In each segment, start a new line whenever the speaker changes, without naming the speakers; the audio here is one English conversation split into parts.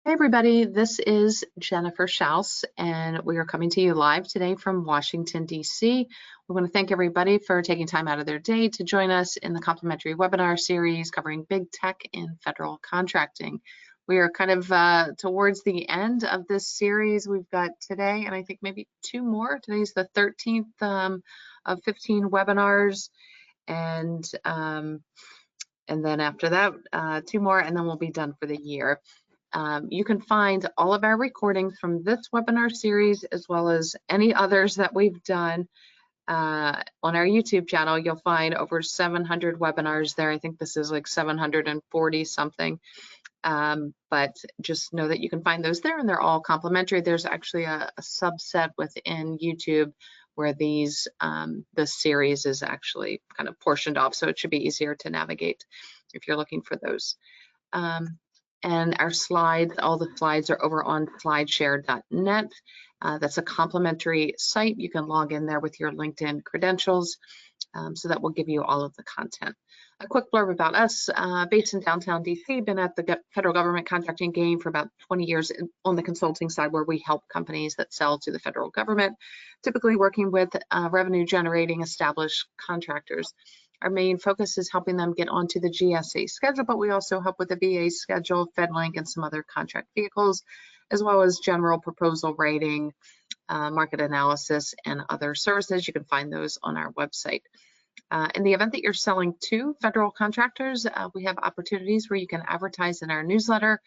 Hey everybody, this is Jennifer Schaus, and we are coming to you live today from Washington, D.C. We want to thank everybody for taking time out of their day to join us in the complimentary webinar series covering big tech in federal contracting. We are kind of towards the end of this series. We've got today, and I think maybe two more. Today's the 13th of 15 webinars, and then after that, two more, and then we'll be done for the year. You can find all of our recordings from this webinar series as well as any others that we've done on our YouTube channel. You'll find over 700 webinars there. I think this is like 740 something. But just know that you can find those there and they're all complimentary. There's actually a subset within YouTube where this series is actually kind of portioned off, so it should be easier to navigate if you're looking for those. And our slides, all the slides are over on slideshare.net. That's a complimentary site. You can log in there with your LinkedIn credentials, so that will give you all of the content. A quick blurb about us, based in downtown DC, been at the federal government contracting game for about 20 years on the consulting side, where we help companies that sell to the federal government, typically working with revenue generating established contractors. Our main focus is helping them get onto the GSA schedule, but we also help with the VA schedule, FedLink, and some other contract vehicles, as well as general proposal writing, market analysis, and other services. You can find those on our website. In the event that you're selling to federal contractors, we have opportunities where you can advertise in our newsletter.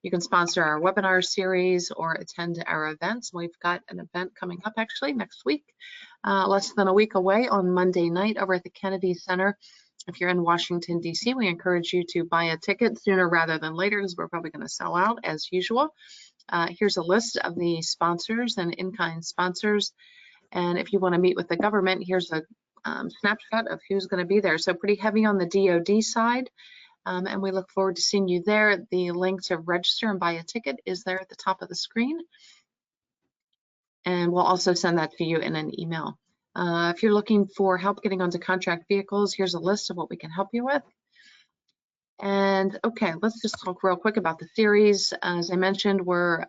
You can sponsor our webinar series or attend our events. We've got an event coming up actually next week, less than a week away on Monday night over at the Kennedy Center. If you're in Washington, D.C., we encourage you to buy a ticket sooner rather than later, because we're probably going to sell out as usual. Here's a list of the sponsors and in-kind sponsors. And if you want to meet with the government, here's a snapshot of who's going to be there. So pretty heavy on the DoD side. And we look forward to seeing you there. The link to register and buy a ticket is there at the top of the screen. And we'll also send that to you in an email. If you're looking for help getting onto contract vehicles, here's a list of what we can help you with. And okay, let's just talk real quick about the series. As I mentioned, we're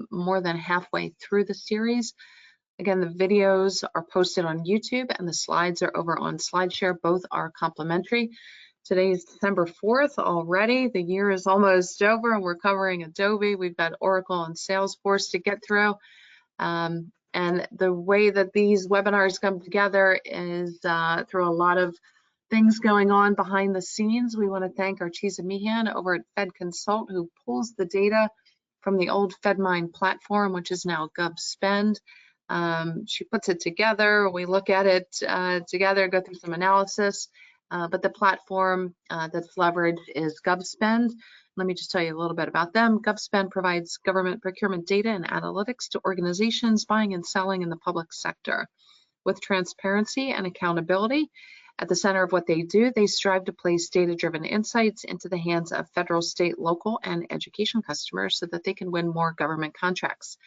more than halfway through the series. Again, the videos are posted on YouTube and the slides are over on SlideShare. Both are complimentary. Today is December 4th already. The year is almost over and we're covering Adobe. We've got Oracle and Salesforce to get through. And the way that these webinars come together is through a lot of things going on behind the scenes. We want to thank Archisa Meehan over at Fed Consult, who pulls the data from the old FedMine platform, which is now GovSpend. She puts it together. We look at it together, go through some analysis. But the platform that's leveraged is GovSpend. Let me just tell you a little bit about them. GovSpend provides government procurement data and analytics to organizations buying and selling in the public sector. With transparency and accountability at the center of what they do, they strive to place data-driven insights into the hands of federal, state, local, and education customers so that they can win more government contracts.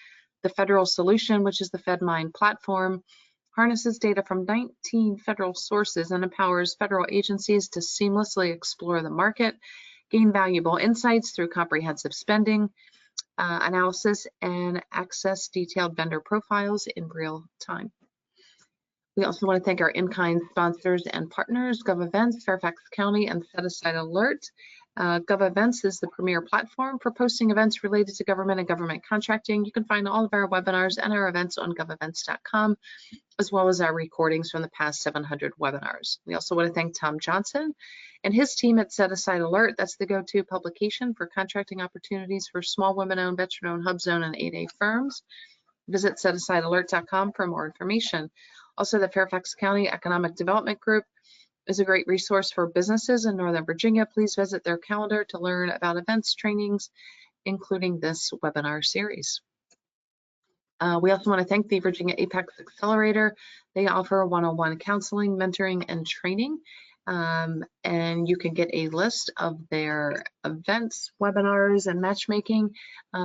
The federal solution, which is the FedMine platform, harnesses data from 19 federal sources and empowers federal agencies to seamlessly explore the market, gain valuable insights through comprehensive spending analysis, and access detailed vendor profiles in real time. We also want to thank our in-kind sponsors and partners, GovEvents, Fairfax County, and Set Aside Alert. GovEvents is the premier platform for posting events related to government and government contracting. You can find all of our webinars and our events on govevents.com, as well as our recordings from the past 700 webinars. We also want to thank Tom Johnson and his team at Set Aside Alert. That's the go-to publication for contracting opportunities for small women-owned, veteran-owned, HUB-zone, and 8A firms. Visit setasidealert.com for more information. Also, the Fairfax County Economic Development Group is a great resource for businesses in Northern Virginia. Please visit their calendar to learn about events, trainings, including this webinar series. We also want to thank the Virginia Apex Accelerator. They offer one-on-one counseling, mentoring, and training. And you can get a list of their events, webinars, and matchmaking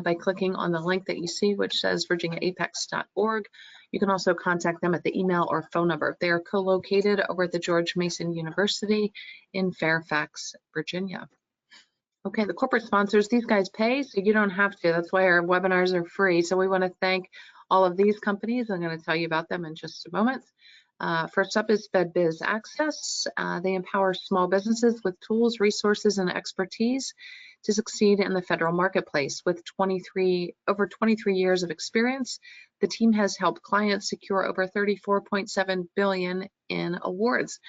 by clicking on the link that you see, which says virginiaapex.org. You can also contact them at the email or phone number. They are co-located over at the George Mason University in Fairfax, Virginia. Okay, the corporate sponsors, these guys pay, so you don't have to. That's why our webinars are free. So we want to thank all of these companies. I'm going to tell you about them in just a moment. First up is FedBiz Access. They empower small businesses with tools, resources, and expertise to succeed in the federal marketplace. With over 23 years of experience, the team has helped clients secure over $34.7 billion in awards.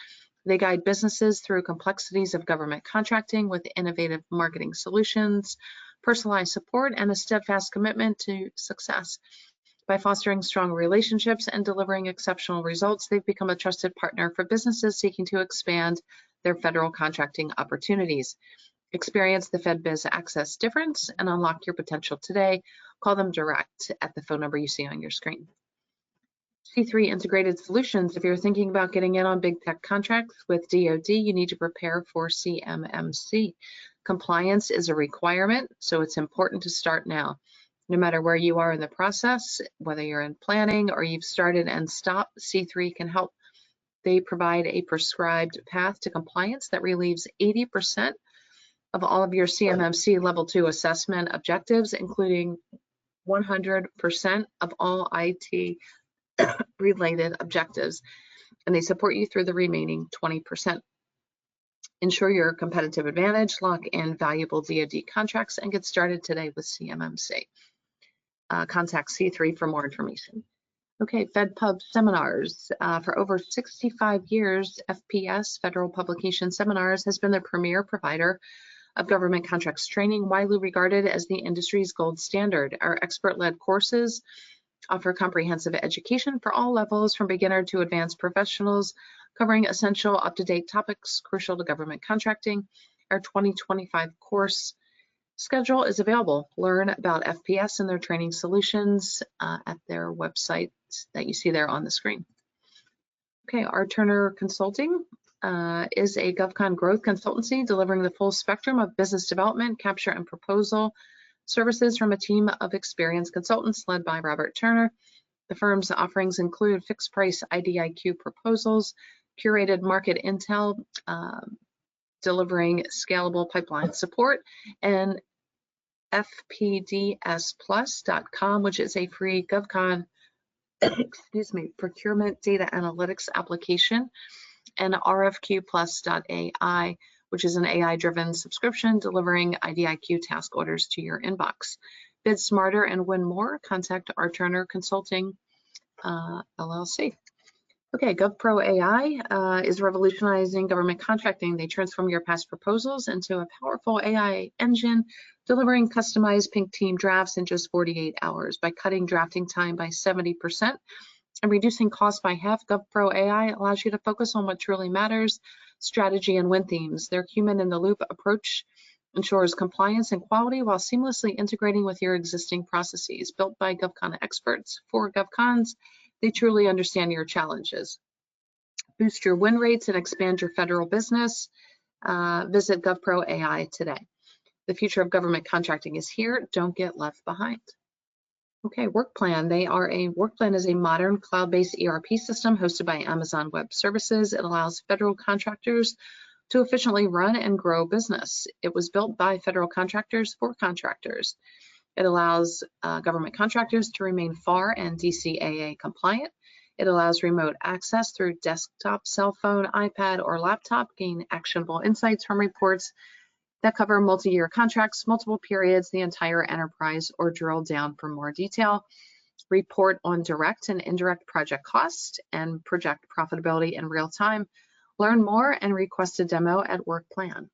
They guide businesses through complexities of government contracting with innovative marketing solutions, personalized support, and a steadfast commitment to success. By fostering strong relationships and delivering exceptional results, they've become a trusted partner for businesses seeking to expand their federal contracting opportunities. Experience the FedBiz Access difference and unlock your potential today. Call them direct at the phone number you see on your screen. C3 Integrated Solutions. If you're thinking about getting in on big tech contracts with DoD, you need to prepare for CMMC. Compliance is a requirement, so it's important to start now. No matter where you are in the process, whether you're in planning or you've started and stopped, C3 can help. They provide a prescribed path to compliance that relieves 80% of all of your CMMC Level 2 assessment objectives, including 100% of all IT related objectives, and they support you through the remaining 20%. Ensure your competitive advantage, lock in valuable DoD contracts, and get started today with CMMC. Contact C3 for more information. Okay, FedPub Seminars. For over 65 years, FPS, Federal Publication Seminars, has been the premier provider of government contracts training, widely regarded as the industry's gold standard. Our expert-led courses offer comprehensive education for all levels, from beginner to advanced professionals, covering essential, up-to-date topics crucial to government contracting. Our 2025 course schedule is available. Learn about FPS and their training solutions at their website that you see there on the screen. Okay, R. Turner Consulting is a GovCon growth consultancy delivering the full spectrum of business development, capture, and proposal services from a team of experienced consultants led by Robert Turner. The firm's offerings include fixed price IDIQ proposals, curated market intel, delivering scalable pipeline support, and fpdsplus.com, which is a free GovCon procurement data analytics application, and rfqplus.ai, which is an AI-driven subscription delivering IDIQ task orders to your inbox. Bid smarter and win more. Contact R. Turner Consulting, LLC. Okay, GovPro AI is revolutionizing government contracting. They transform your past proposals into a powerful AI engine, delivering customized pink team drafts in just 48 hours. By cutting drafting time by 70% and reducing costs by half, GovPro AI allows you to focus on what truly matters: strategy and win themes. Their human-in-the-loop approach ensures compliance and quality while seamlessly integrating with your existing processes. Built by GovCon experts for GovCons, they truly understand your challenges. Boost your win rates and expand your federal business. Visit GovPro AI today. The future of government contracting is here. Don't get left behind. Okay, WorkPlan. WorkPlan is a modern cloud-based ERP system hosted by Amazon Web Services. It allows federal contractors to efficiently run and grow business. It was built by federal contractors for contractors. It allows government contractors to remain FAR and DCAA compliant. It allows remote access through desktop, cell phone, iPad, or laptop. Gain actionable insights from reports that cover multi-year contracts, multiple periods, the entire enterprise, or drill down for more detail. Report on direct and indirect project costs and project profitability in real time. Learn more and request a demo at WorkPlan.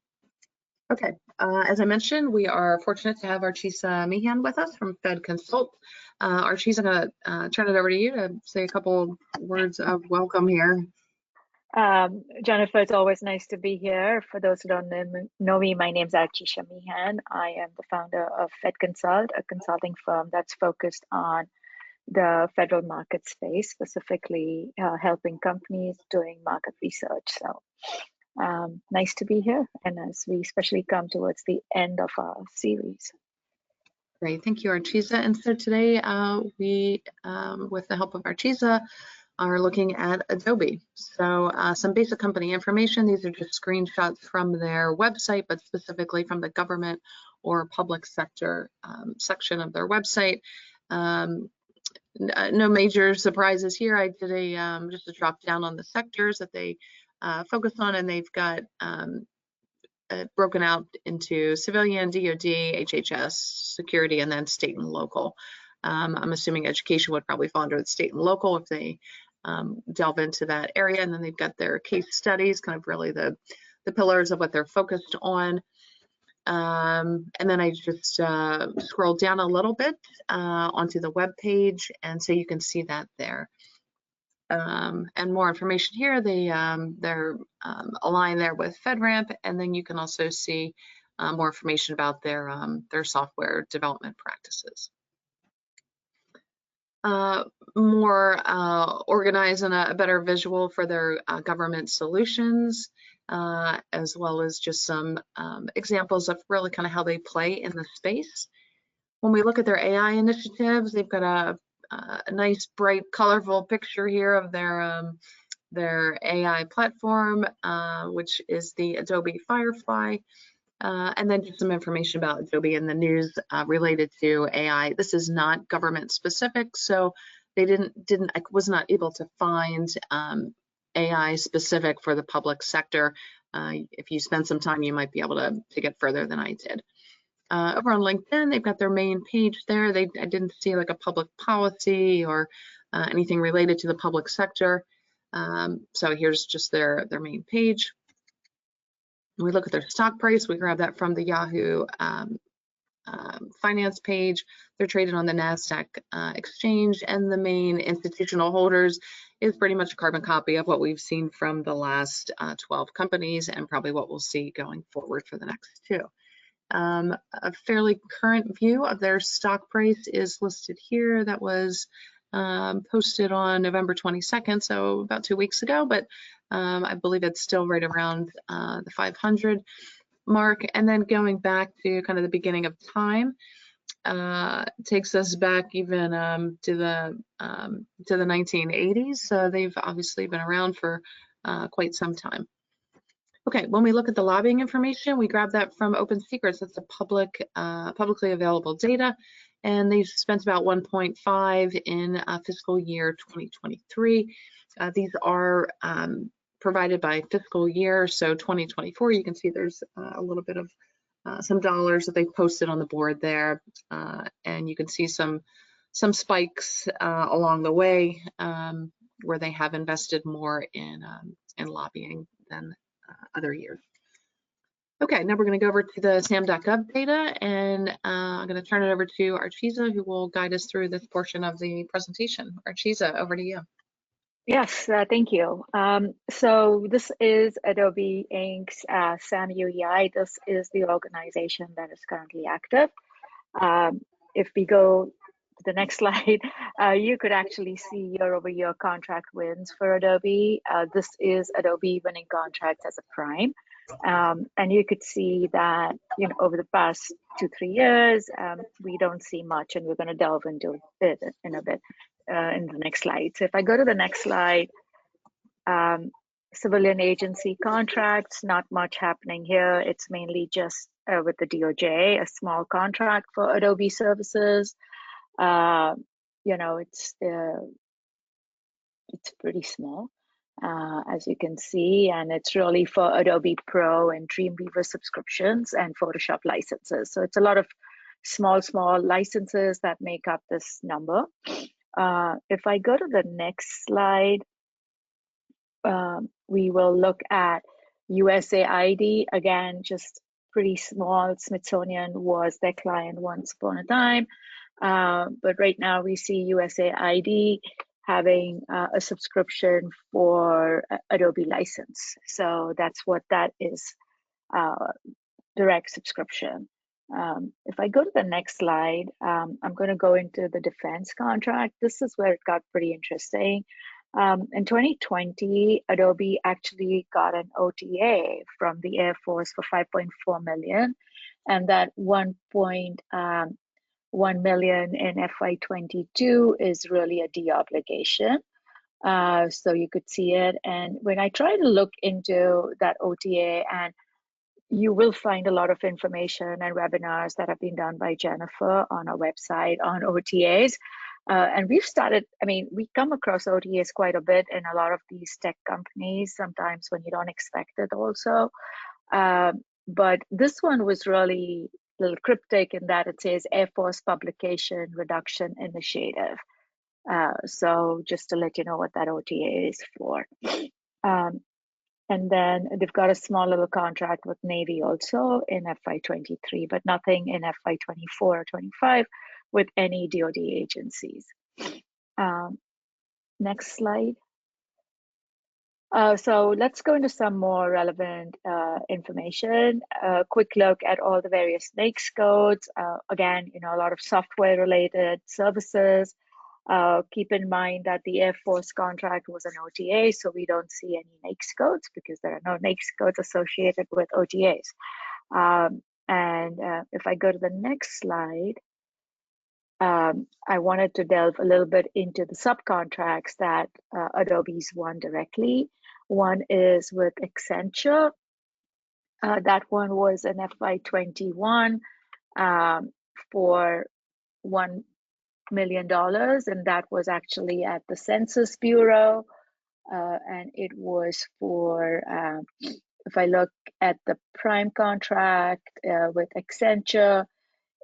Okay, as I mentioned, we are fortunate to have Archisa Meehan with us from Fed Consult. Archisa, I'm going to turn it over to you to say a couple words of welcome here.
Jennifer, it's always nice to be here. For those who don't know me, my name is Archisa Meehan. I am the founder of Fed Consult, a consulting firm that's focused on the federal market space, specifically helping companies doing market research. So nice to be here, and as we especially come towards the end of our series.
Great, thank you, Archisa. And so today we, with the help of Archisa, are looking at Adobe. So some basic company information. These are just screenshots from their website, but specifically from the government or public sector section of their website. No major surprises here. I did just a drop down on the sectors that they focus on, and they've got broken out into civilian, DoD, HHS, security, and then state and local. I'm assuming education would probably fall under the state and local if they delve into that area. And then they've got their case studies, kind of really the pillars of what they're focused on. And then I just scrolled down a little bit onto the web page, and so you can see that there. And more information here. They're aligned there with FedRAMP, and then you can also see more information about their software development practices. More organized and a better visual for their government solutions, as well as just some examples of really kind of how they play in the space. When we look at their AI initiatives, they've got a nice, bright, colorful picture here of their AI platform, which is the Adobe Firefly. And then just some information about Adobe and the news related to AI. This is not government specific, so they I was not able to find AI specific for the public sector. If you spend some time, you might be able to get further than I did. Over on LinkedIn, they've got their main page there. I didn't see like a public policy or anything related to the public sector. So here's just their main page. We look at their stock price. We grab that from the Yahoo finance page. They're traded on the NASDAQ exchange, and the main institutional holders is pretty much a carbon copy of what we've seen from the last 12 companies, and probably what we'll see going forward for the next 2. A fairly current view of their stock price is listed here. That was posted on November 22nd, so about 2 weeks ago, but I believe it's still right around the 500 mark. And then going back to kind of the beginning of time, takes us back even to the 1980s. So they've obviously been around for quite some time. Okay, when we look at the lobbying information, we grab that from Open Secrets. That's a publicly available data, and they've spent about 1.5 in fiscal year 2023. These are provided by fiscal year, so 2024. You can see there's a little bit of some dollars that they've posted on the board there, and you can see some spikes along the way where they have invested more in lobbying than other years. Okay, now we're going to go over to the SAM.gov data, and I'm going to turn it over to Archiza, who will guide us through this portion of the presentation. Archiza, over to you.
Yes, thank you. So this is Adobe Inc.'s SAM UEI. This is the organization that is currently active. If we go to the next slide, you could actually see year-over-year contract wins for Adobe. This is Adobe winning contracts as a prime. And you could see that, over the past 2-3 years, we don't see much, and we're going to delve into it in a bit in the next slide. So if I go to the next slide, civilian agency contracts, not much happening here. It's mainly just with the DOJ, a small contract for Adobe services. It's pretty small, as you can see, and it's really for Adobe Pro and Dreamweaver subscriptions and Photoshop licenses. So it's a lot of small licenses that make up this number. If I go to the next slide, we will look at USAID. Again, just pretty small. Smithsonian was their client once upon a time. But right now we see USAID having a subscription for Adobe license. So that's what that is, direct subscription. If I go to the next slide, I'm going to go into the defense contract. This is where it got pretty interesting. In 2020, Adobe actually got an OTA from the Air Force for $5.4 million, and that $1.1 million in FY22 is really a deobligation. So you could see it. And when I try to look into that OTA, and you will find a lot of information and webinars that have been done by Jennifer on our website on OTAs. And we've started, I mean, we come across OTAs quite a bit in a lot of these tech companies, sometimes when you don't expect it also. But this one was really a little cryptic in that it says Air Force Publication Reduction Initiative. So just to let you know what that OTA is for. And then they've got a small little contract with Navy also in FY23, but nothing in FY24 or 25 with any DoD agencies. Next slide. So let's go into some more relevant information. A quick look at all the various NAICS codes. Again, a lot of software related services. Keep in mind that the Air Force contract was an OTA, so we don't see any NAICS codes because there are no NAICS codes associated with OTAs. If I go to the next slide, I wanted to delve a little bit into the subcontracts that Adobe's won directly. One is with Accenture. That one was an FY21 for $1 million, and that was actually at the Census Bureau, and it was for, if I look at the prime contract with Accenture,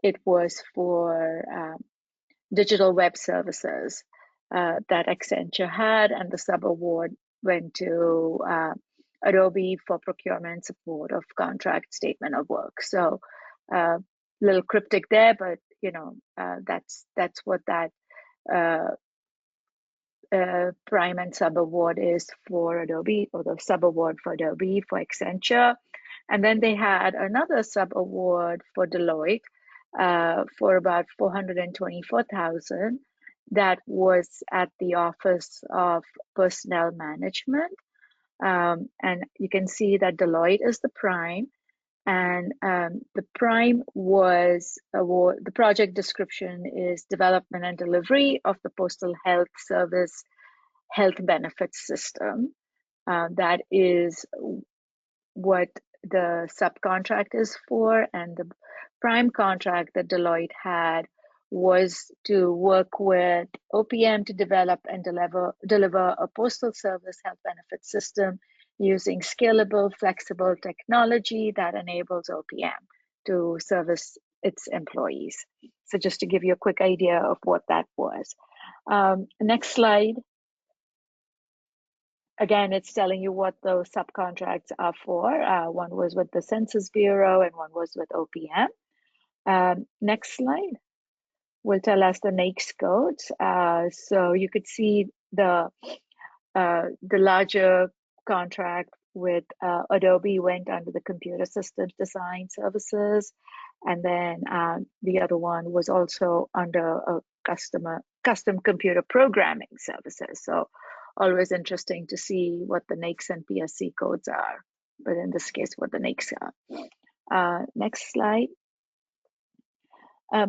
it was for digital web services that Accenture had, and the sub-award went to Adobe for procurement support of contract statement of work. So a little cryptic there, but that's what that prime and sub award is for Adobe, or the sub award for Adobe for Accenture. And then they had another sub award for Deloitte for about $424,000. That was at the Office of Personnel Management. And you can see that Deloitte is the prime. And the prime was award. The project description is development and delivery of the Postal Health Service health benefits system. That is what the subcontract is for. And the prime contract that Deloitte had was to work with OPM to develop and deliver a postal service health benefits system using scalable, flexible technology that enables OPM to service its employees. So just to give you a quick idea of what that was. Next slide. Again, it's telling you what those subcontracts are for. One was with the Census Bureau and one was with OPM. Next slide will tell us the NAICS codes. So you could see the larger contract with Adobe went under the computer systems design services, and then the other one was also under a custom computer programming services. So always interesting to see what the NAICS and PSC codes are, but in this case, what the NAICS are. Next slide.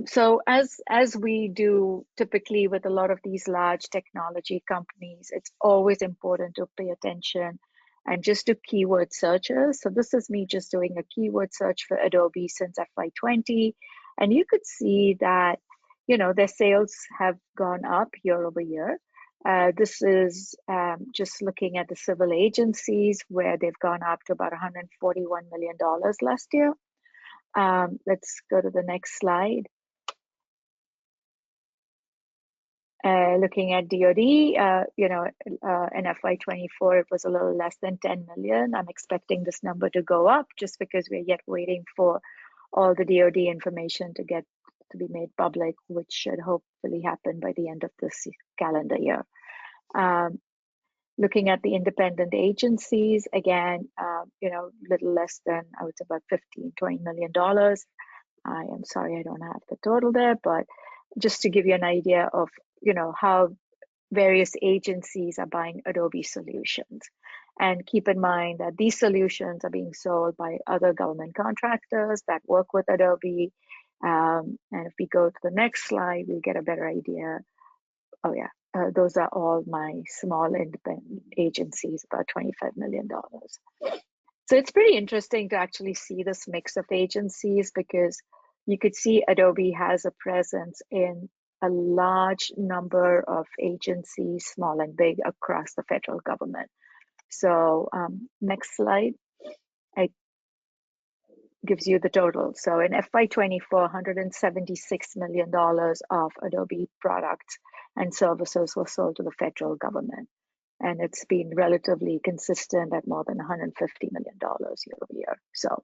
So as we do typically with a lot of these large technology companies, it's always important to pay attention and just do keyword searches. So this is me just doing a keyword search for Adobe since FY20, and you could see that their sales have gone up year over year. This is just looking at the civil agencies where they've gone up to about $141 million last year. Let's go to the next slide. Looking at DoD, in FY24, it was a little less than 10 million. I'm expecting this number to go up just because we're yet waiting for all the DoD information to be made public, which should hopefully happen by the end of this calendar year. Looking at the independent agencies, again, little less than, I would say about $15-20 million. I am sorry, I don't have the total there, but just to give you an idea of how various agencies are buying Adobe solutions. And keep in mind that these solutions are being sold by other government contractors that work with Adobe. And if we go to the next slide, we'll get a better idea. Oh yeah, those are all my small independent agencies, about $25 million. So it's pretty interesting to actually see this mix of agencies, because you could see Adobe has a presence in a large number of agencies, small and big, across the federal government. So next slide, it gives you the total. So in FY24, $176 million of Adobe products and services were sold to the federal government. And it's been relatively consistent at more than $150 million year over year. So,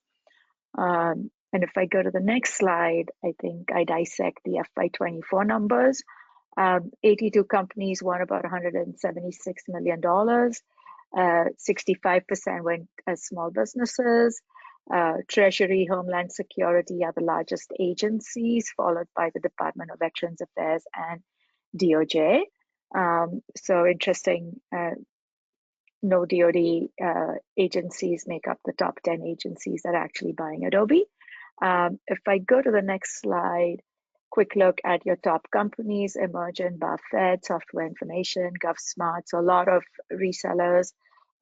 and if I go to the next slide, I think I dissect the FY24 numbers. 82 companies won about $176 million. 65% went as small businesses. Treasury, Homeland Security are the largest agencies, followed by the Department of Veterans Affairs and DOJ. So interesting, no DoD agencies make up the top 10 agencies that are actually buying Adobe. If I go to the next slide, quick look at your top companies: Emergent, Buffett, Software Information, GovSmart. So a lot of resellers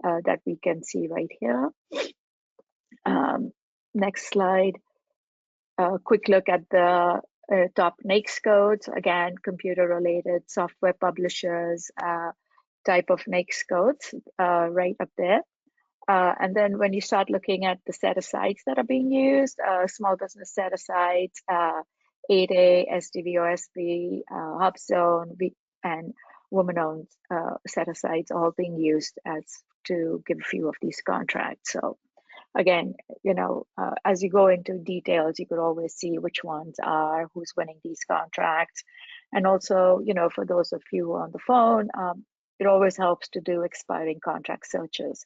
that we can see right here. Next slide, quick look at the top NAICS codes. Again, computer-related software publishers, type of NAICS codes right up there. And then when you start looking at the set-asides that are being used, small business set-asides, ADOBE, SDVOSB, HubZone, and woman-owned set-asides, all being used as to give a few of these contracts. So again, as you go into details, you could always see which ones are, who's winning these contracts. And also, for those of you on the phone, it always helps to do expiring contract searches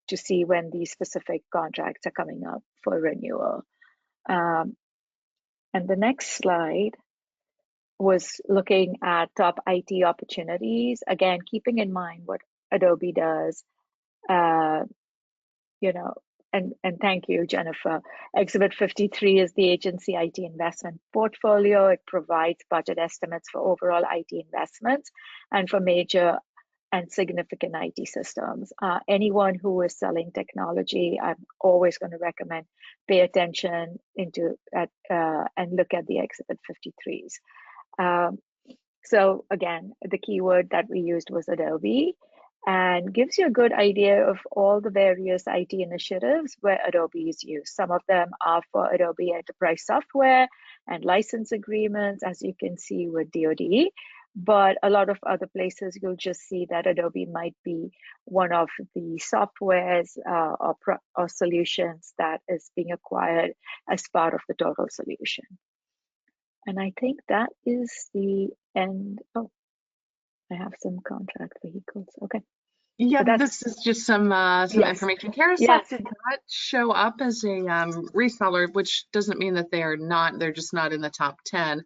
to see when these specific contracts are coming up for renewal. And the next slide was looking at top IT opportunities. Again, keeping in mind what Adobe does, and thank you, Jennifer. Exhibit 53 is the agency IT investment portfolio. It provides budget estimates for overall IT investments and for major and significant IT systems. Anyone who is selling technology, I'm always going to recommend pay attention into and look at the Exhibit 53s. So again, the keyword that we used was Adobe, and gives you a good idea of all the various IT initiatives where Adobe is used. Some of them are for Adobe Enterprise Software and license agreements, as you can see with DoD. But a lot of other places, you'll just see that Adobe might be one of the softwares or solutions that is being acquired as part of the total solution. And I think that is the end. Oh, I have some contract vehicles. Okay.
Yeah, this is just some
yes.
information. Carousel did not show up as a reseller, which doesn't mean that they're just not in the top 10.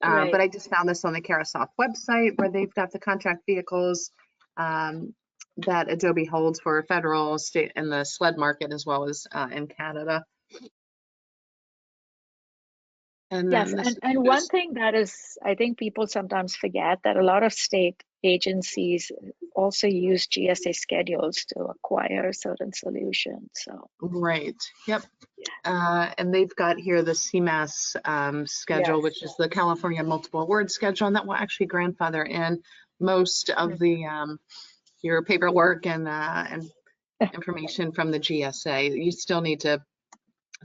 Right.
But I just found this on the Carousel website, where they've got the contract vehicles that Adobe holds for federal, state, and the SLED market, as well as in Canada. And
yes, and one thing that is, I think people sometimes forget, that a lot of state agencies also use GSA schedules to acquire certain solutions. So
right, yep. And they've got here the CMAS schedule, which is the California Multiple Award Schedule, and that will actually grandfather in most of the your paperwork and information from the GSA. You still need to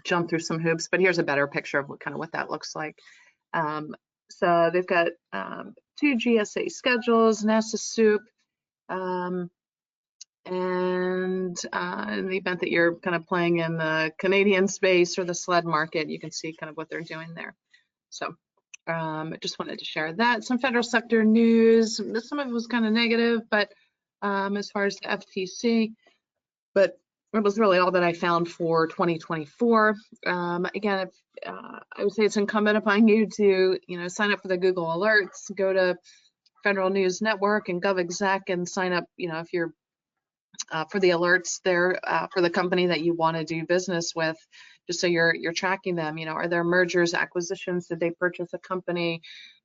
jump through some hoops, but here's a better picture of what that looks like. So they've got 2 GSA schedules, NASA SOUP, and in the event that you're kind of playing in the Canadian space or the SLED market, you can see kind of what they're doing there. So I just wanted to share that. Some federal sector news. Some of it was kind of negative, but as far as the FTC, but it was really all that I found for 2024. Again, I would say it's incumbent upon you to, sign up for the Google Alerts, go to Federal News Network and GovExec and sign up, if you're for the alerts there for the company that you want to do business with, just so you're tracking them. Are there mergers, acquisitions? Did they purchase a company?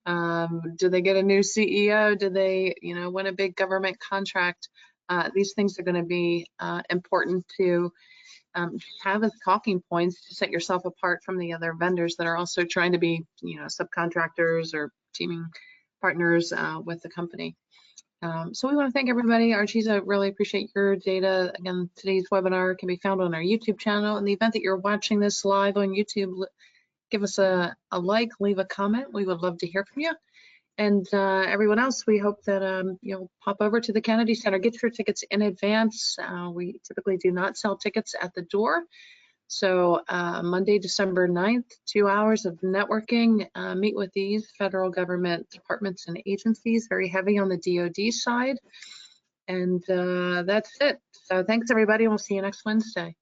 Do they get a new CEO? Do they, win a big government contract? These things are going to be important to have as talking points to set yourself apart from the other vendors that are also trying to be, subcontractors or teaming partners with the company. So we want to thank everybody. Archisa, really appreciate your data. Again, today's webinar can be found on our YouTube channel. In the event that you're watching this live on YouTube, give us a like, leave a comment. We would love to hear from you. And everyone else, we hope that you'll pop over to the Kennedy Center. Get your tickets in advance. We typically do not sell tickets at the door. So Monday, December 9th, 2 hours of networking. Meet with these federal government departments and agencies, very heavy on the DoD side. And that's it. So thanks, everybody. We'll see you next Wednesday.